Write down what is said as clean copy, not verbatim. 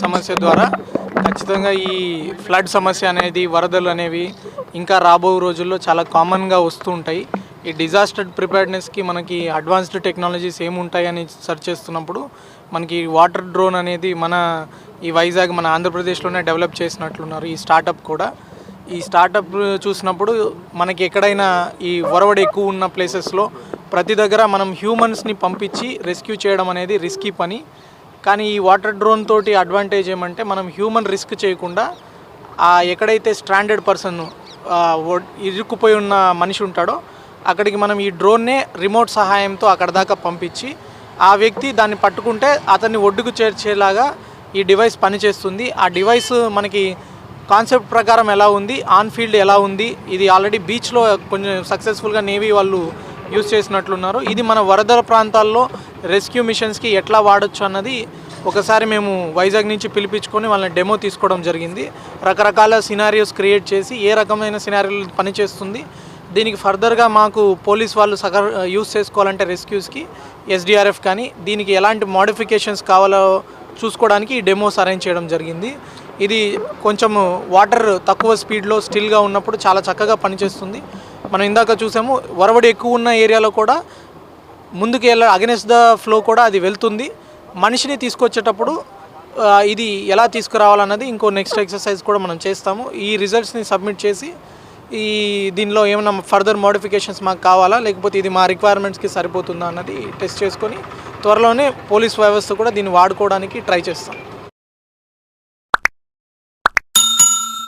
సమస్య ద్వారా ఖచ్చితంగా ఈ ఫ్లడ్ సమస్య అనేది, వరదలు అనేవి ఇంకా రాబో రోజుల్లో చాలా కామన్గా వస్తూ ఉంటాయి. ఈ డిజాస్టర్ ప్రిపేర్డ్నెస్కి మనకి అడ్వాన్స్డ్ టెక్నాలజీస్ ఏముంటాయని సెర్చ్ చేస్తున్నప్పుడు మనకి వాటర్ డ్రోన్ అనేది ఈ వైజాగ్ మన ఆంధ్రప్రదేశ్లోనే డెవలప్ చేసినట్లున్నారు ఈ స్టార్టప్ కూడా. ఈ స్టార్టప్ చూసినప్పుడు మనకి ఎక్కడైనా ఈ ఒరవడి ఎక్కువ ఉన్న ప్లేసెస్లో ప్రతి దగ్గర మనం హ్యూమన్స్ని పంపించి రెస్క్యూ చేయడం అనేది రిస్కీ పని. కానీ ఈ వాటర్ డ్రోన్ తోటి అడ్వాంటేజ్ ఏమంటే మనం హ్యూమన్ రిస్క్ చేయకుండా ఎక్కడైతే స్ట్రాండెడ్ పర్సన్ ఇరుక్కుపోయి ఉన్న మనిషి ఉంటాడో అక్కడికి మనం ఈ డ్రోన్నే రిమోట్ సహాయంతో అక్కడ దాకా పంపించి ఆ వ్యక్తి దాన్ని పట్టుకుంటే అతన్ని ఒడ్డుకు చేర్చేలాగా ఈ డివైస్ పనిచేస్తుంది. ఆ డివైస్ మనకి కాన్సెప్ట్ ప్రకారం ఎలా ఉంది, ఆన్ ఫీల్డ్ ఎలా ఉంది, ఇది ఆల్రెడీ బీచ్లో కొంచెం సక్సెస్ఫుల్గా నేవీ వాళ్ళు యూజ్ చేసినట్లున్నారు. ఇది మన వరద ప్రాంతాల్లో రెస్క్యూ మిషన్స్కి ఎట్లా వాడచ్చు అన్నది ఒకసారి మేము వైజాగ్ నుంచి పిలిపించుకొని వాళ్ళని డెమో తీసుకోవడం జరిగింది. రకరకాల సినారియోస్ క్రియేట్ చేసి ఏ రకమైన సినారియోలు పనిచేస్తుంది, దీనికి ఫర్దర్గా మాకు పోలీస్ వాళ్ళు యూస్ చేసుకోవాలంటే రెస్క్యూస్కి ఎస్డిఆర్ఎఫ్ కానీ దీనికి ఎలాంటి మోడిఫికేషన్స్ కావాలో చూసుకోవడానికి ఈ డెమోస్ అరేంజ్ చేయడం జరిగింది. ఇది కొంచెం వాటర్ తక్కువ స్పీడ్లో స్టిల్గా ఉన్నప్పుడు చాలా చక్కగా పనిచేస్తుంది. మనం ఇందాక చూసాము వరవడి ఎక్కువ ఉన్న ఏరియాలో కూడా ముందుకు అగెన్స్ట్ ద ఫ్లో కూడా అది వెళ్తుంది. మనిషిని తీసుకొచ్చేటప్పుడు ఇది ఎలా తీసుకురావాలన్నది ఇంకో నెక్స్ట్ ఎక్సర్సైజ్ కూడా మనం చేస్తాము. ఈ రిజల్ట్స్ని సబ్మిట్ చేసి దీనిలో ఏమైనా ఫర్దర్ మోడిఫికేషన్స్ మాకు కావాలా లేకపోతే ఇది మా రిక్వైర్మెంట్స్కి సరిపోతుందా అన్నది టెస్ట్ చేసుకొని త్వరలోనే పోలీస్ వ్యవస్థ కూడా దీన్ని వాడుకోవడానికి ట్రై చేస్తాం.